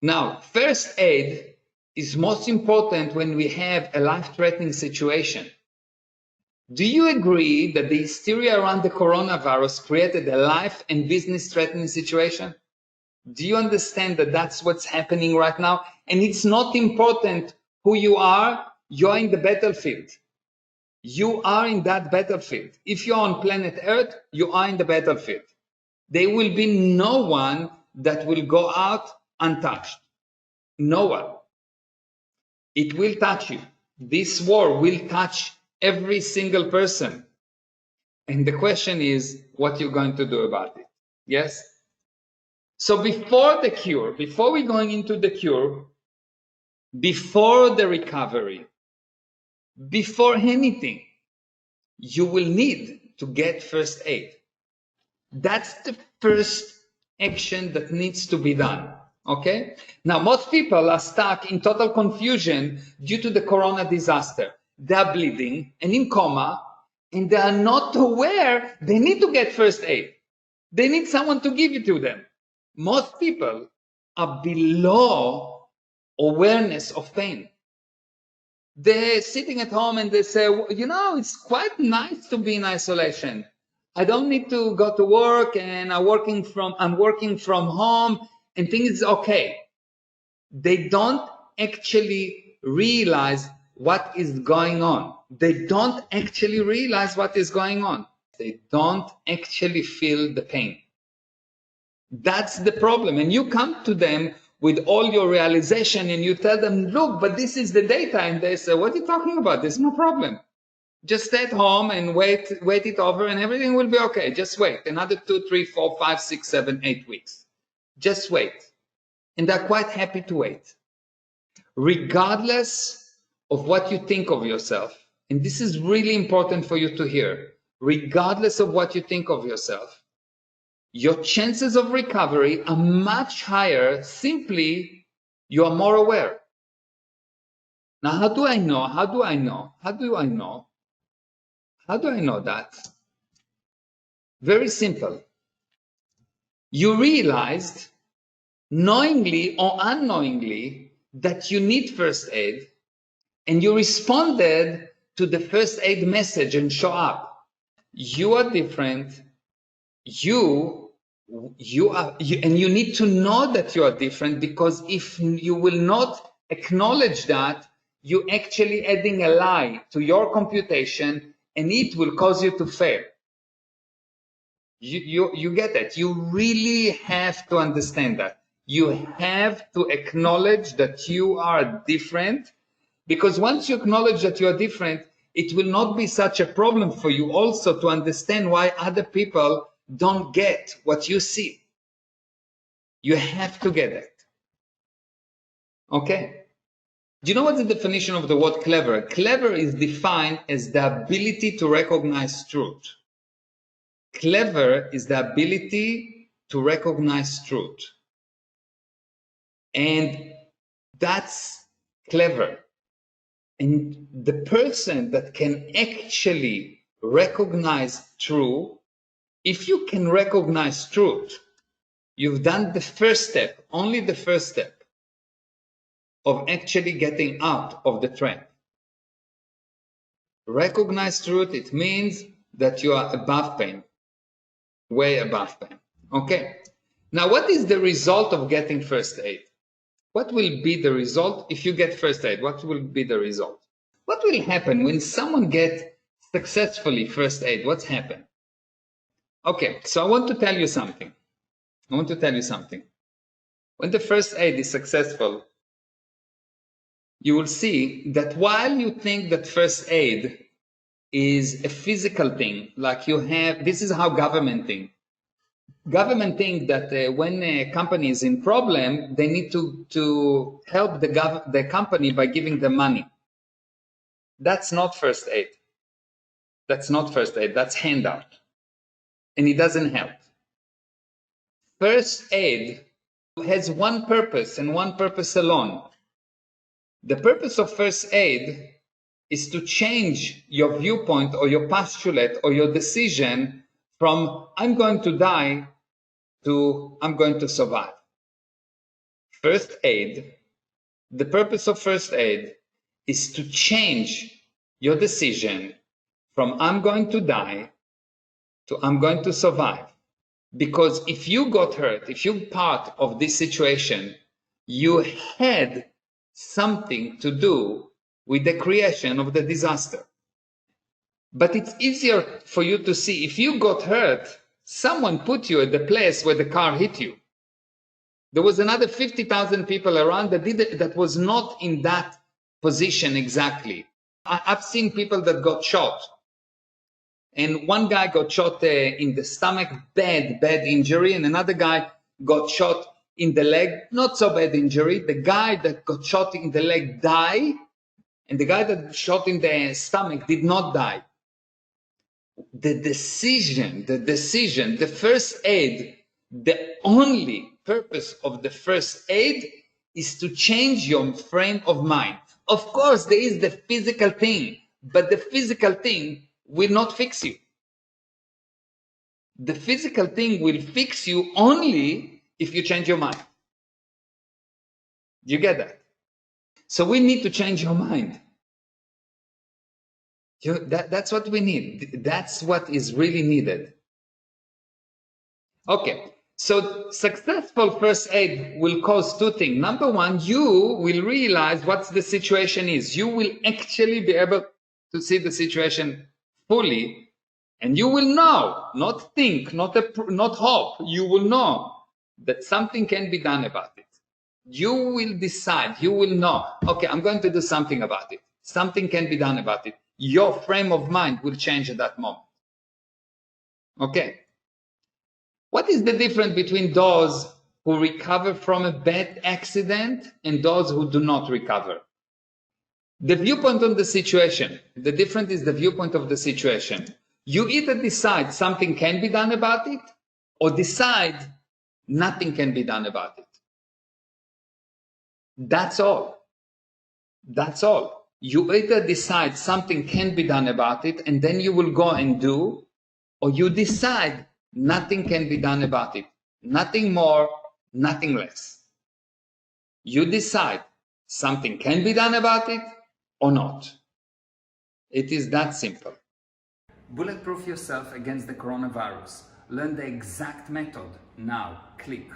Now, first aid is most important when we have a life-threatening situation. Do you agree that the hysteria around the coronavirus created a life and business-threatening situation? Do you understand that that's what's happening right now? And it's not important who you are, you're in the battlefield. You are in that battlefield. If you're on planet Earth, you are in the battlefield. There will be no one that will go out untouched. No one. It will touch you. This war will touch every single person. And the question is what you're going to do about it. Yes? So before the cure, before we're going into the cure, before the recovery, before anything, you will need to get first aid. That's the first action that needs to be done. Okay? Now, most people are stuck in total confusion due to the corona disaster. They are bleeding and in coma, and they are not aware they need to get first aid. They need someone to give it to them. Most people are below awareness of pain. They're sitting at home and they say, you know, it's quite nice to be in isolation. I don't need to go to work and I'm working from home and things are okay. They don't actually realize what is going on. They don't actually realize what is going on. They don't actually feel the pain. That's the problem. And you come to them with all your realization and you tell them, look, but this is the data. And they say, what are you talking about? There's no problem. Just stay at home and wait it over and everything will be okay. Just wait. Another 2, 3, 4, 5, 6, 7, 8 weeks. Just wait. And they're quite happy to wait. Regardless of what you think of yourself, and this is really important for you to hear, regardless of what you think of yourself, your chances of recovery are much higher, simply you are more aware. Now, how do I know? How do I know? How do I know? How do I know that? Very simple. You realized, knowingly or unknowingly, that you need first aid, and you responded to the first aid message and show up. You are different. You are, and you need to know that you are different, because if you will not acknowledge that, you're actually adding a lie to your computation, and it will cause you to fail. You get that? You really have to understand that. You have to acknowledge that you are different, because once you acknowledge that you are different, it will not be such a problem for you also to understand why other people don't get what you see. You have to get it. Okay? Do you know what the definition of the word clever? Clever is defined as the ability to recognize truth. Clever is the ability to recognize truth. And that's clever. And the person that can actually recognize truth, if you can recognize truth, you've done the first step, only the first step of actually getting out of the trap. Recognize truth, it means that you are above pain, way above pain. Okay. Now, what is the result of getting first aid? What will be the result if you get first aid? What will be the result? What will happen when someone gets successfully first aid? What's happened? Okay, so I want to tell you something. When the first aid is successful, you will see that while you think that first aid is a physical thing, like you have, this is how government think. Government think that when a company is in problem, they need to help the company by giving them money. That's not first aid. That's not first aid. That's handout. And it doesn't help. First aid has one purpose and one purpose alone. The purpose of first aid is to change your viewpoint or your postulate or your decision from I'm going to die to I'm going to survive. First aid, the purpose of first aid is to change your decision from I'm going to die to I'm going to survive. Because if you got hurt, if you're part of this situation, you had something to do with the creation of the disaster. But it's easier for you to see if you got hurt, someone put you at the place where the car hit you. There was another 50,000 people around that was not in that position exactly. I've seen people that got shot. And one guy got shot in the stomach, bad injury, and another guy got shot in the leg, not so bad injury. The guy that got shot in the leg died, and the guy that shot in the stomach did not die. The decision, the first aid, the only purpose of the first aid is to change your frame of mind. Of course, there is the physical thing, but the physical thing will not fix you. The physical thing will fix you only if you change your mind. You get that? So we need to change your mind. That's what we need. That's what is really needed. Okay, so successful first aid will cause two things. Number one, you will realize what the situation is. You will actually be able to see the situation fully, and you will know, not think, not hope. You will know that something can be done about it. You will decide, you will know, okay, I'm going to do something about it. Something can be done about it. Your frame of mind will change at that moment. Okay. What is the difference between those who recover from a bad accident and those who do not recover? The viewpoint on the situation. The difference is the viewpoint of the situation. You either decide something can be done about it or decide nothing can be done about it. That's all. That's all. You either decide something can be done about it and then you will go and do, or you decide nothing can be done about it. Nothing more, nothing less. You decide something can be done about it or not. It is that simple. Bulletproof yourself against the coronavirus. Learn the exact method. Now, click.